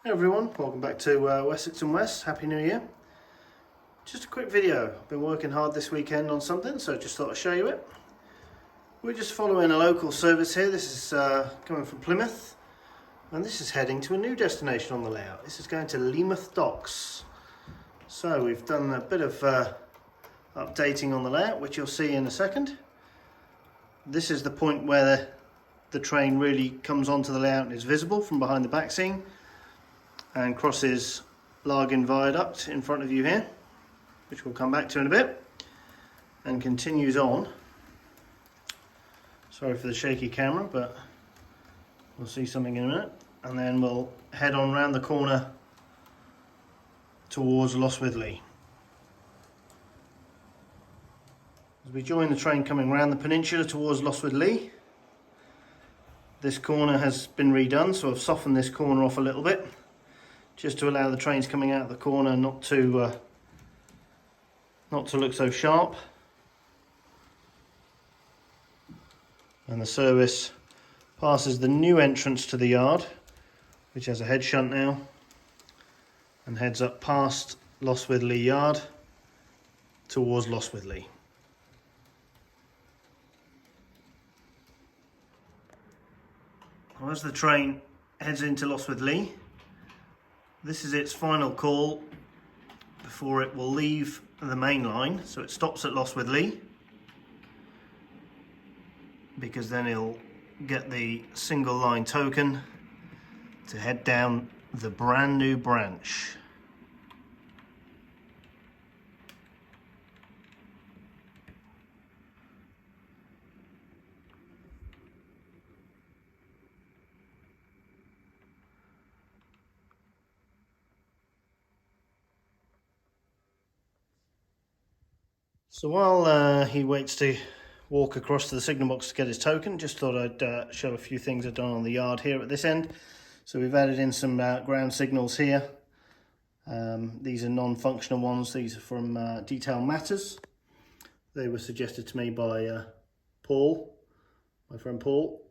Hey everyone, welcome back to Wessex and West. Happy New Year. Just a quick video. I've been working hard this weekend on something, so just thought I'd show you it. We're just following a local service here. This is coming from Plymouth, and this is heading to a new destination on the layout. This is going to Leamouth docks. So we've done a bit of updating on the layout, which you'll see in a second. This is the point where the train really comes onto the layout and is visible from behind the back scene, and crosses Viaduct in front of you here, which we'll come back to in a bit, and continues on. Sorry for the shaky camera, but we'll see something in a minute, and then we'll head on round the corner towards Lostwithiel. As we join the train coming round the peninsula towards Lostwithiel, this corner has been redone, so I've softened this corner off a little bit, just to allow the trains coming out of the corner not to look so sharp. And the service passes the new entrance to the yard, which has a head shunt now, and heads up past Lostwithiel yard towards Lostwithiel. As the train heads into Lostwithiel, this is its final call before it will leave the main line. So it stops at Lostwithiel, because then it'll get the single line token to head down the brand new branch. So while he waits to walk across to the signal box to get his token, just thought I'd show a few things I've done on the yard here at this end. So we've added in some ground signals here. These are non-functional ones. These are from Detail Matters. They were suggested to me by Paul, my friend Paul,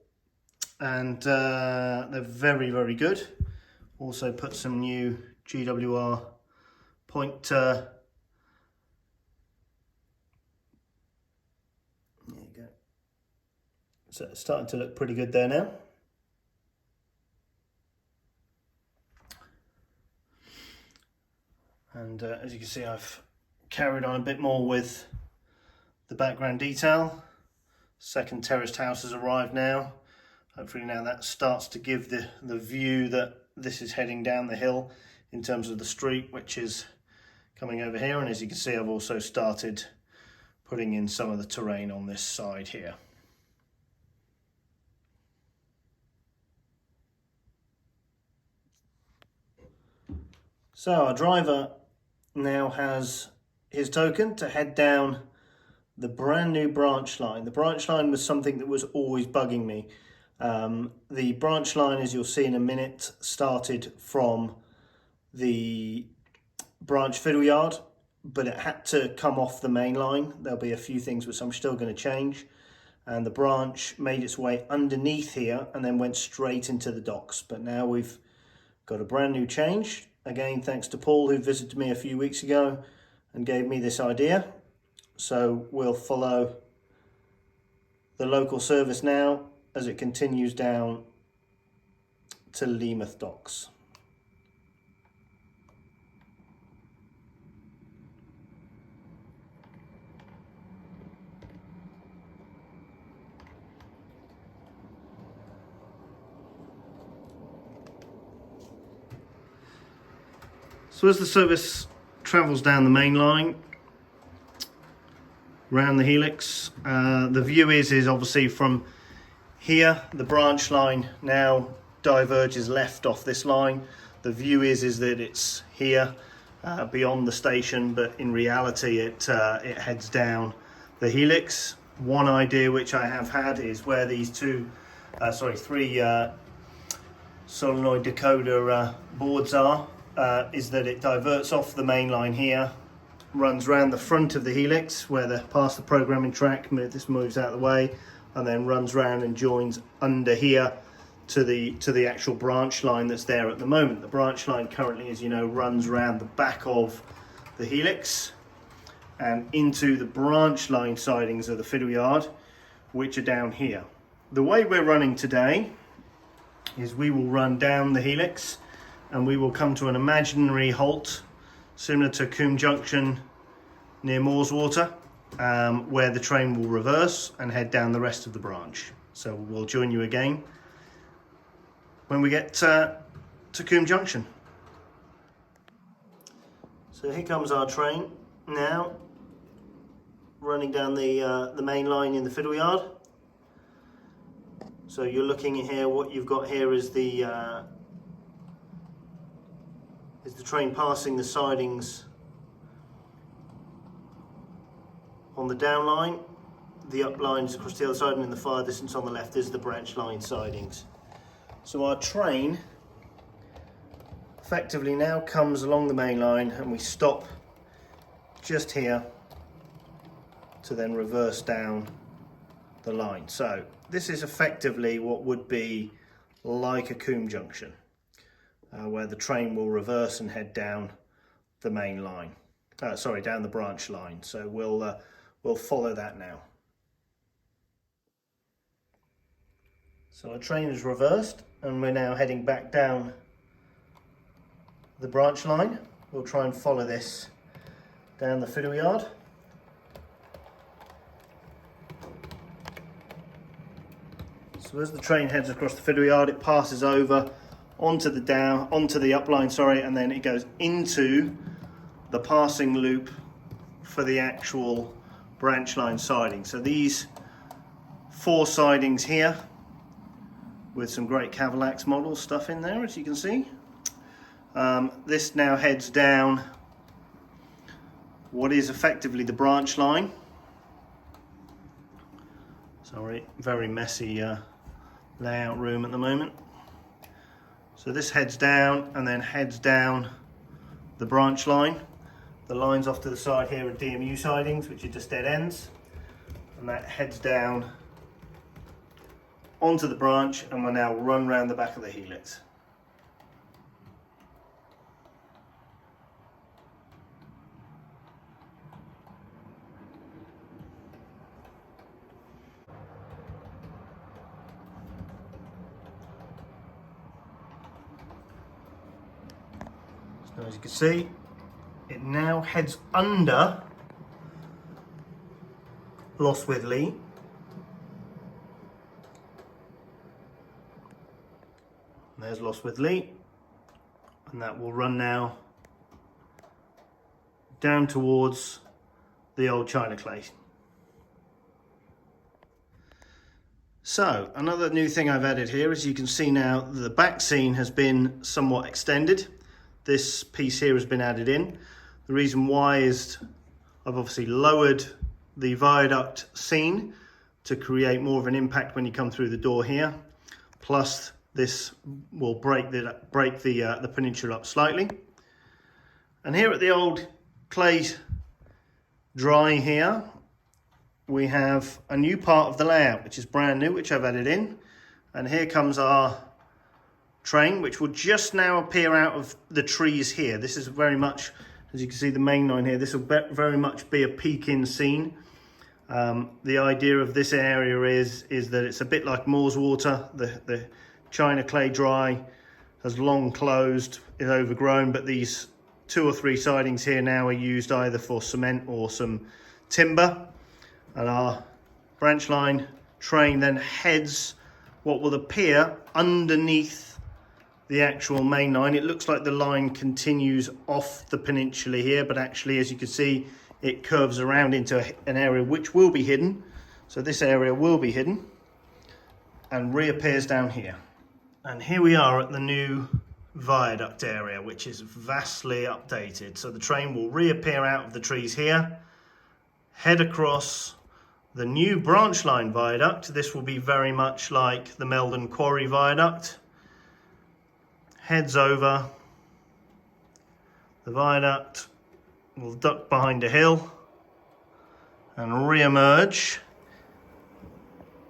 and they're very, very good. Also put some new GWR point so it's starting to look pretty good there now. And as you can see, I've carried on a bit more with the background detail. Second terraced house has arrived now. Hopefully now that starts to give the view that this is heading down the hill in terms of the street, which is coming over here. And as you can see, I've also started putting in some of the terrain on this side here. So our driver now has his token to head down the brand new branch line. The branch line was something that was always bugging me. The branch line, as you'll see in a minute, started from the branch Fiddle yard, but it had to come off the main line. There'll be a few things which I'm still going to change. And the branch made its way underneath here and then went straight into the docks. But now we've got a brand new change. Again, thanks to Paul, who visited me a few weeks ago and gave me this idea. So we'll follow the local service now as it continues down to Leamouth docks. So as the service travels down the main line, round the helix, the view is obviously from here. The branch line now diverges left off this line. The view is that it's here beyond the station, but in reality it heads down the helix. One idea which I have had is where these three solenoid decoder boards are. Is that it diverts off the main line here, runs round the front of the helix where past the programming track, this moves out of the way, and then runs round and joins under here to the actual branch line that's there at the moment. The branch line currently, as you know, runs around the back of the helix and into the branch line sidings of the fiddle yard, which are down here. The way we're running today is we will run down the helix and we will come to an imaginary halt similar to Combe Junction near Moorswater, where the train will reverse and head down the rest of the branch. So we'll join you again when we get to Combe Junction. So here comes our train now, running down the main line in the fiddle yard. So you're looking at here, what you've got here is the train passing the sidings on the down line. The up lines across the other side, and in the far distance on the left is the branch line sidings. So our train effectively now comes along the main line and we stop just here to then reverse down the line. So this is effectively what would be like a Combe Junction, where the train will reverse and head down the main line. Down the branch line. So we'll follow that now. So our train is reversed and we're now heading back down the branch line. We'll try and follow this down the fiddle yard. So as the train heads across the fiddle yard, it passes over onto the upline, and then it goes into the passing loop for the actual branch line siding. So these 4 sidings here with some great Cavalax model stuff in there, as you can see. This now heads down what is effectively the branch line. Sorry, very messy layout room at the moment. So this heads down and then heads down the branch line. The lines off to the side here are DMU sidings, which are just dead ends, and that heads down onto the branch, and we'll now run round the back of the helix. So as you can see, it now heads under Lostwithlea. There's Lostwithlea, and that will run now down towards the old China clay. So another new thing I've added here, as you can see now, the back scene has been somewhat extended. This piece here has been added in. The reason why is I've obviously lowered the viaduct scene to create more of an impact when you come through the door here. Plus this will break the peninsula up slightly. And here at the old clay dry here, we have a new part of the layout, which is brand new, which I've added in. And here comes our train, which will just now appear out of the trees here. This is very much, as you can see, the main line here. This will very much be a peek-in scene. The idea of this area is that it's a bit like Moorswater. The China clay dry has long closed, is overgrown, but these 2 or 3 sidings here now are used either for cement or some timber. And our branch line train then heads what will appear underneath the actual main line. It looks like the line continues off the peninsula here, but actually, as you can see, it curves around into an area which will be hidden. So this area will be hidden and reappears down here. And here we are at the new viaduct area, which is vastly updated. So the train will reappear out of the trees here, head across the new branch line viaduct. This will be very much like the Meldon Quarry viaduct. Heads over the viaduct, will duck behind a hill and re-emerge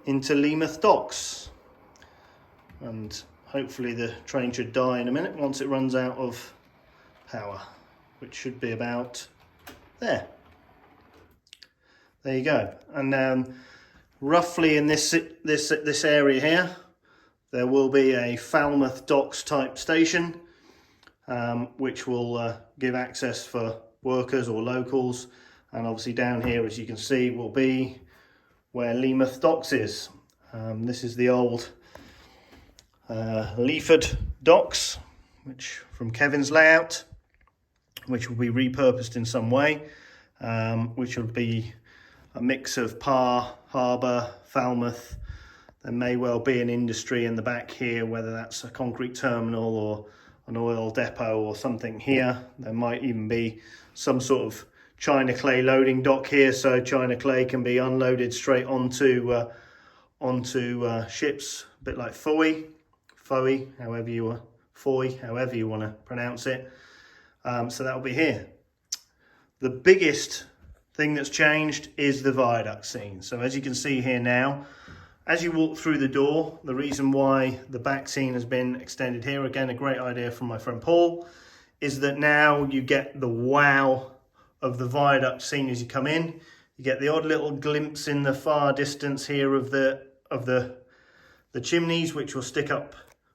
into Leamouth docks, and hopefully the train should die in a minute once it runs out of power, which should be about there. There you go. And roughly in this area here, there will be a Falmouth docks type station, which will give access for workers or locals. And obviously down here, as you can see, will be where Leamouth docks is. This is the old Leaford docks, which from Kevin's layout, which will be repurposed in some way, which will be a mix of Par, Harbour, Falmouth. There may well be an industry in the back here, whether that's a concrete terminal or an oil depot or something here. There might even be some sort of China clay loading dock here, so China clay can be unloaded straight onto ships, a bit like Foy, however you want to pronounce it. So that will be here. The biggest thing that's changed is the viaduct scene. So as you can see here now, as you walk through the door, the reason why the back scene has been extended here, again a great idea from my friend Paul, is that now you get the wow of the viaduct scene as you come in. You get the odd little glimpse in the far distance here of the chimneys, which will stick up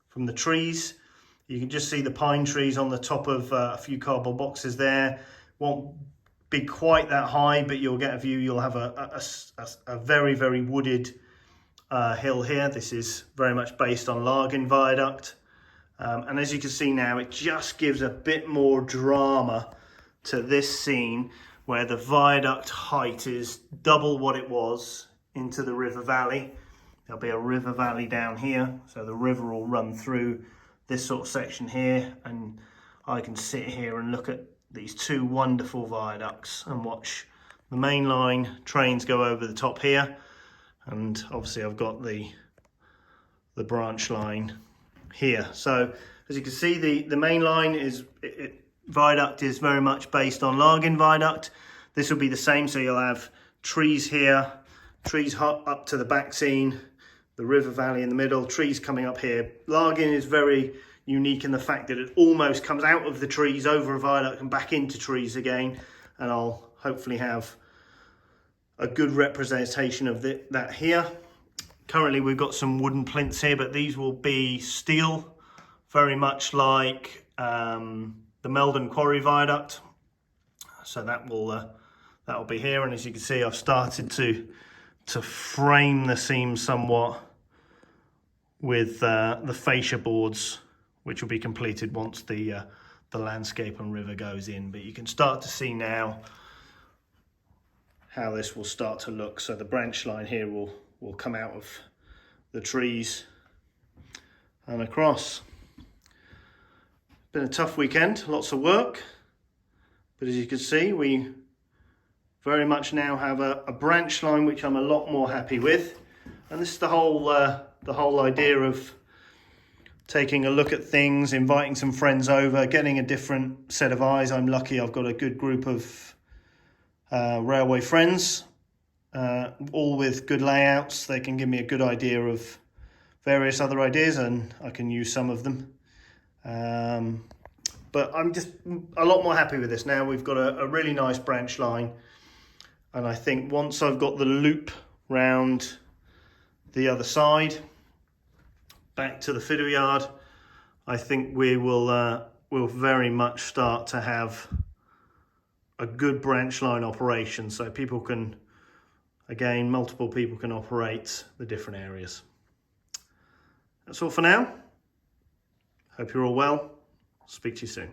from the trees. You can just see the pine trees on the top of a few cardboard boxes there. Won't be quite that high, but you'll get a view. You'll have a very, very wooded hill here. This is very much based on Largin Viaduct. And as you can see now, it just gives a bit more drama to this scene, where the viaduct height is double what it was into the river valley. There'll be a river valley down here, so the river will run through this sort of section here, and I can sit here and look at these two wonderful viaducts and watch the main line trains go over the top here. And obviously I've got the branch line here. So as you can see, the main line is viaduct is very much based on Largin Viaduct. This will be the same, so you'll have trees here, trees up to the back scene, the river valley in the middle, trees coming up here. Largin is very unique in the fact that it almost comes out of the trees over a viaduct and back into trees again, and I'll hopefully have a good representation of that here. Currently we've got some wooden plinths here, but these will be steel, very much like the Meldon Quarry Viaduct. So that will be here, and as you can see, I've started to frame the seam somewhat with the fascia boards, which will be completed once the landscape and river goes in. But you can start to see now how this will start to look. So the branch line here will come out of the trees and across. Been a tough weekend, lots of work, but as you can see, we very much now have a branch line which I'm a lot more happy with. And this is the whole idea of taking a look at things, inviting some friends over, getting a different set of eyes. I'm lucky I've got a good group of railway friends, all with good layouts. They can give me a good idea of various other ideas, and I can use some of them. But I'm just a lot more happy with this now. We've got a really nice branch line, and I think once I've got the loop round the other side back to the Fiddle yard, I think we'll very much start to have a good branch line operation, so people can, again, multiple people can operate the different areas. That's all for now. Hope you're all well. Speak to you soon.